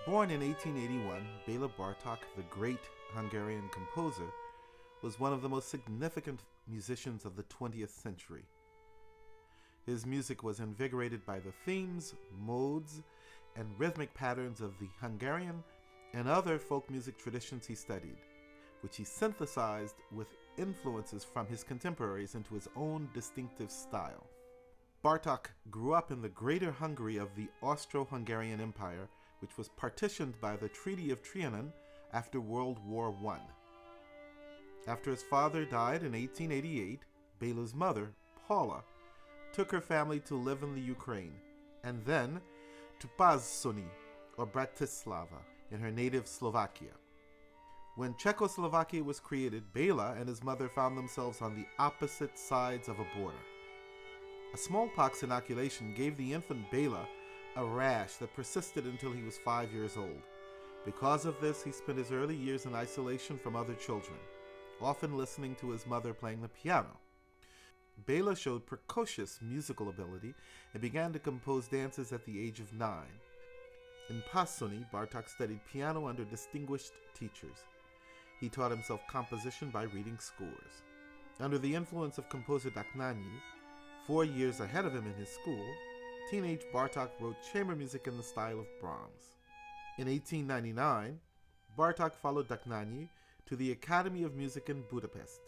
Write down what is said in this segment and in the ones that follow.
Born in 1881, Bela Bartok, the great Hungarian composer, was one of the most significant musicians of the 20th century. His music was invigorated by the themes, modes, and rhythmic patterns of the Hungarian and other folk music traditions he studied, which he synthesized with influences from his contemporaries into his own distinctive style. Bartok grew up in the Greater Hungary of the Austro-Hungarian Empire, which was partitioned by the Treaty of Trianon after World War I. After his father died in 1888, Bela's mother, Paula, took her family to live in the Ukraine, and then to Pazsony, or Bratislava, in her native Slovakia. When Czechoslovakia was created, Bela and his mother found themselves on the opposite sides of a border. A smallpox inoculation gave the infant Bela a rash that persisted until he was 5 years old. Because of this, he spent his early years in isolation from other children, often listening to his mother playing the piano. Bela showed precocious musical ability and began to compose dances at the age of 9. In Pazsony, Bartok studied piano under distinguished teachers. He taught himself composition by reading scores. Under the influence of composer Dohnányi, 4 years ahead of him in his school, teenage Bartok wrote chamber music in the style of Brahms. In 1899, Bartok followed Dohnányi to the Academy of Music in Budapest.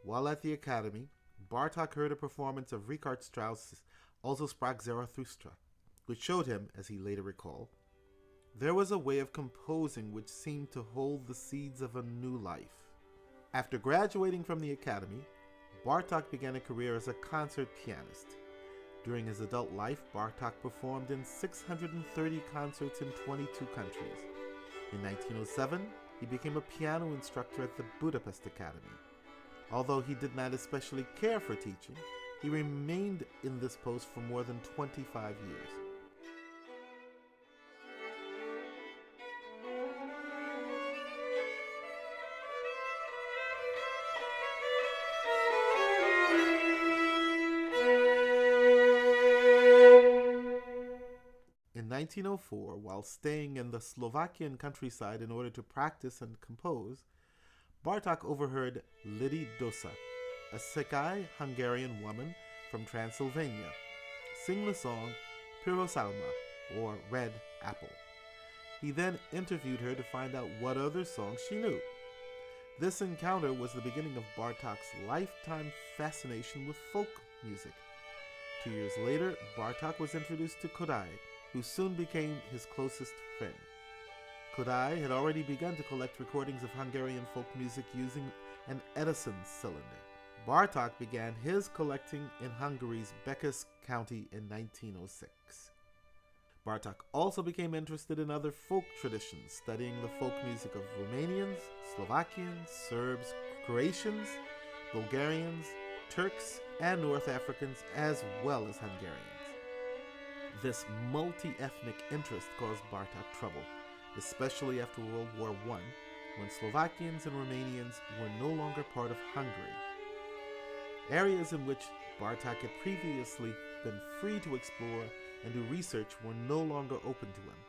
While at the academy, Bartok heard a performance of Richard Strauss's Also sprach Zarathustra, which showed him, as he later recalled, there was a way of composing which seemed to hold the seeds of a new life. After graduating from the academy, Bartok began a career as a concert pianist. During his adult life, Bartok performed in 630 concerts in 22 countries. In 1907, he became a piano instructor at the Budapest Academy. Although he did not especially care for teaching, he remained in this post for more than 25 years. In 1904, while staying in the Slovakian countryside in order to practice and compose, Bartok overheard Lidi Dosa, a Székely Hungarian woman from Transylvania, sing the song Pirosalma, or Red Apple. He then interviewed her to find out what other songs she knew. This encounter was the beginning of Bartok's lifetime fascination with folk music. 2 years later, Bartok was introduced to Kodály, who soon became his closest friend. Kodály had already begun to collect recordings of Hungarian folk music using an Edison cylinder. Bartok began his collecting in Hungary's Békés County in 1906. Bartok also became interested in other folk traditions, studying the folk music of Romanians, Slovakians, Serbs, Croatians, Bulgarians, Turks, and North Africans, as well as Hungarians. This multi-ethnic interest caused Bartok trouble, especially after World War I, when Slovakians and Romanians were no longer part of Hungary. Areas in which Bartok had previously been free to explore and do research were no longer open to him.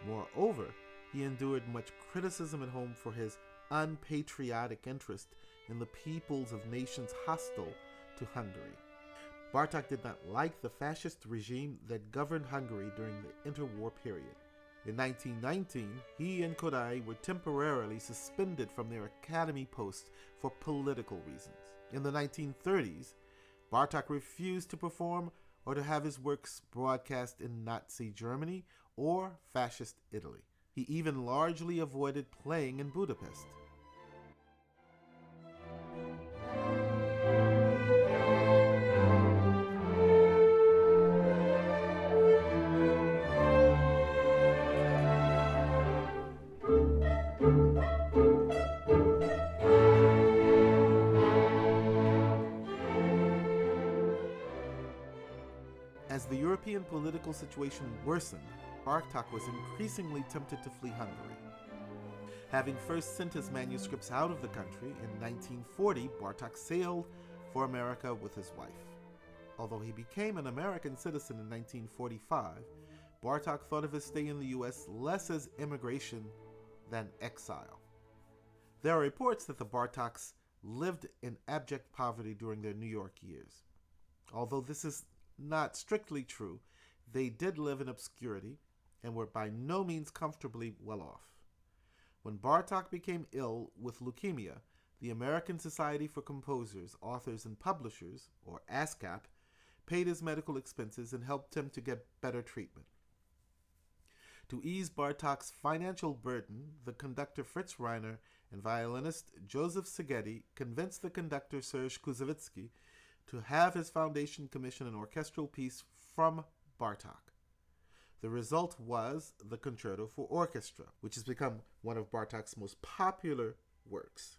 Moreover, he endured much criticism at home for his unpatriotic interest in the peoples of nations hostile to Hungary. Bartok did not like the fascist regime that governed Hungary during the interwar period. In 1919, he and Kodály were temporarily suspended from their academy posts for political reasons. In the 1930s, Bartok refused to perform or to have his works broadcast in Nazi Germany or fascist Italy. He even largely avoided playing in Budapest. As the European political situation worsened, Bartok was increasingly tempted to flee Hungary. Having first sent his manuscripts out of the country, in 1940 Bartok sailed for America with his wife. Although he became an American citizen in 1945, Bartok thought of his stay in the U.S. less as immigration than exile. There are reports that the Bartoks lived in abject poverty during their New York years. Although this is not strictly true, they did live in obscurity and were by no means comfortably well off. When Bartok became ill with leukemia, the American Society for Composers, Authors, and Publishers, or ASCAP, paid his medical expenses and helped him to get better treatment. To ease Bartok's financial burden, the conductor Fritz Reiner and violinist Joseph Szigeti convinced the conductor Serge Koussevitzky to have his foundation commission an orchestral piece from Bartok. The result was the Concerto for Orchestra, which has become one of Bartok's most popular works.